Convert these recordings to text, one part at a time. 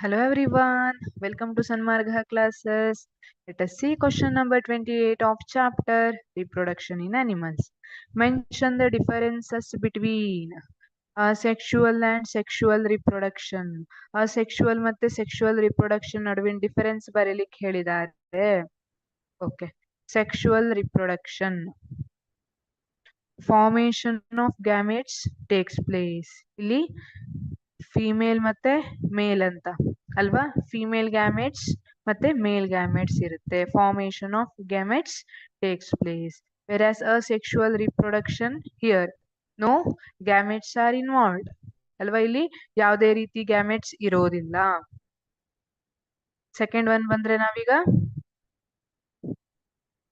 Hello everyone, welcome to Sanmargha classes. Let us see question number 28 of chapter Reproduction in Animals. Mention the differences between asexual and sexual reproduction. Asexual ಮತ್ತೆ sexual reproduction ನಡುವಿನ difference ಬರೀಲಿಕ್ಕೆ ಹೇಳಿದ್ದಾರೆ. Okay. Sexual reproduction. Formation of gametes takes place. ಇಲ್ಲಿ female ಮತ್ತೆ male ಅಂತ ಅಲ್ವಾ, female gametes ಮತ್ತೆ male gametes ಇರುತ್ತೆ. Formation of gametes takes place. Versus asexual reproduction here no gametes are involved ಅಲ್ವಾ, ಇಲ್ಲಿ ಯಾವುದೇ ರೀತಿ ಗ್ಯಾಮೆಟ್ಸ್ ಇರೋದಿಲ್ಲ. ಸೆಕೆಂಡ್ ಒನ್ ಬಂದ್ರೆ ನಾವೀಗ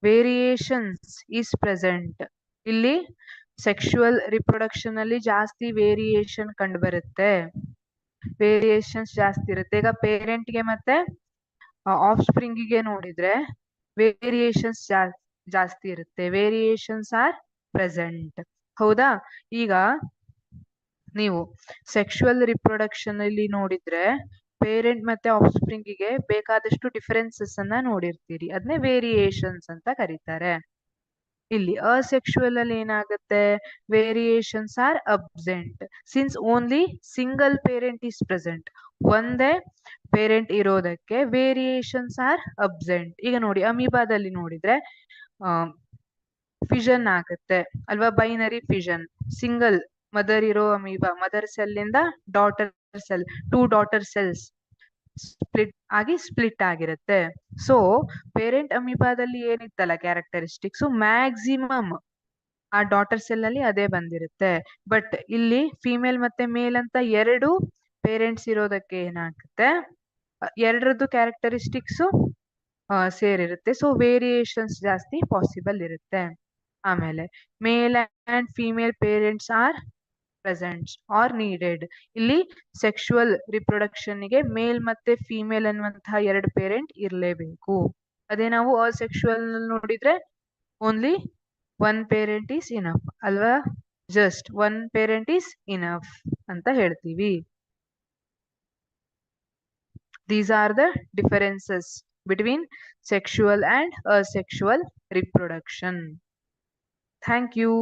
ವೇರಿಯೇಷನ್ಸ್ ಈಸ್ ಪ್ರೆಸೆಂಟ್. ಇಲ್ಲಿ ಸೆಕ್ಷುವಲ್ ರಿಪ್ರೊಡಕ್ಷನ್ ಅಲ್ಲಿ ಜಾಸ್ತಿ ವೇರಿಯೇಷನ್ ಕಂಡು ಬರುತ್ತೆ, ವೇರಿಯೇಷನ್ಸ್ ಜಾಸ್ತಿ ಇರುತ್ತೆ. ಈಗ ಪೇರೆಂಟ್ಗೆ ಮತ್ತೆ ಆಫ್ ಸ್ಪ್ರಿಂಗಿಗೆ ನೋಡಿದ್ರೆ ವೇರಿಯೇಷನ್ಸ್ ಜಾಸ್ತಿ ಇರುತ್ತೆ, ವೇರಿಯೇಷನ್ಸ್ ಆರ್ ಪ್ರೆಸೆಂಟ್. ಹೌದಾ, ಈಗ ನೀವು ಸೆಕ್ಷುವಲ್ ರಿಪ್ರೊಡಕ್ಷನ್ ಅಲ್ಲಿ ನೋಡಿದ್ರೆ ಪೇರೆಂಟ್ ಮತ್ತೆ ಆಫ್ ಸ್ಪ್ರಿಂಗಿಗೆ ಬೇಕಾದಷ್ಟು ಡಿಫರೆನ್ಸಸ್ ಅನ್ನ ನೋಡಿರ್ತೀರಿ, ಅದನ್ನೇ ವೇರಿಯೇಷನ್ಸ್ ಅಂತ ಕರೀತಾರೆ. ಇಲ್ಲಿ ಅಸೆಕ್ಷುವಲ್ ಅಲ್ಲಿ ಏನಾಗುತ್ತೆ, variations are absent since only single parent is present. ಒಂದೇ ಪೇರೆಂಟ್ ಇರೋದಕ್ಕೆ ವೇರಿಯೇಷನ್ಸ್ ಆರ್ ಅಬ್ಸೆಂಟ್. ಈಗ ನೋಡಿ ಅಮೀಬಾದಲ್ಲಿ ನೋಡಿದ್ರೆ ಫಿಷನ್ ಆಗುತ್ತೆ ಅಲ್ವಾ, ಬೈನರಿ ಫಿಷನ್. ಸಿಂಗಲ್ ಮದರ್ ಇರೋ ಅಮೀಬಾ, ಮದರ್ ಸೆಲ್ ಇಂದ daughter cell, 2 daughter cells split ಆಗಿರುತ್ತೆ. ಸೊ ಪೇರೆಂಟ್ ಅಮೀಬಾದಲ್ಲಿ ಏನಿತ್ತಲ್ಲ ಕ್ಯಾರೆಕ್ಟರಿಸ್ಟಿಕ್ಸ್, ಮ್ಯಾಕ್ಸಿಮಮ್ ಆ ಡಾಟರ್ ಸೆಲ್ ಅಲ್ಲಿ ಅದೇ ಬಂದಿರುತ್ತೆ. ಬಟ್ ಇಲ್ಲಿ ಫಿಮೇಲ್ ಮತ್ತೆ ಮೇಲ್ ಅಂತ ಎರಡು ಪೇರೆಂಟ್ಸ್ ಇರೋದಕ್ಕೆ ಏನಾಗುತ್ತೆ, ಎರಡರದ್ದು ಕ್ಯಾರೆಕ್ಟರಿಸ್ಟಿಕ್ಸ್ ಸೇರಿರುತ್ತೆ. ಸೊ ವೇರಿಯೇಷನ್ಸ್ ಜಾಸ್ತಿ ಪಾಸಿಬಲ್ ಇರುತ್ತೆ. ಆಮೇಲೆ male and female parents are presents are needed. ಇಲ್ಲಿ ಸೆಕ್ಷುವಲ್ ರಿಪ್ರೊಡಕ್ಷನ್ ಗೆ ಮೇಲ್ ಮತ್ತೆ ಫಿಮೇಲ್ ಅನ್ನುವಂತಹ ಎರಡು ಪೇರೆಂಟ್ ಇರಲೇಬೇಕು. ಅದೇ ನಾವು ಅಸೆಕ್ಷುವಲ್ ನೋಡಿದ್ರೆ only one parent is enough ಅಲ್ವಾ, just one parent is enough ಅಂತ ಹೇಳ್ತೀವಿ. These are the differences between sexual and asexual reproduction. Thank you.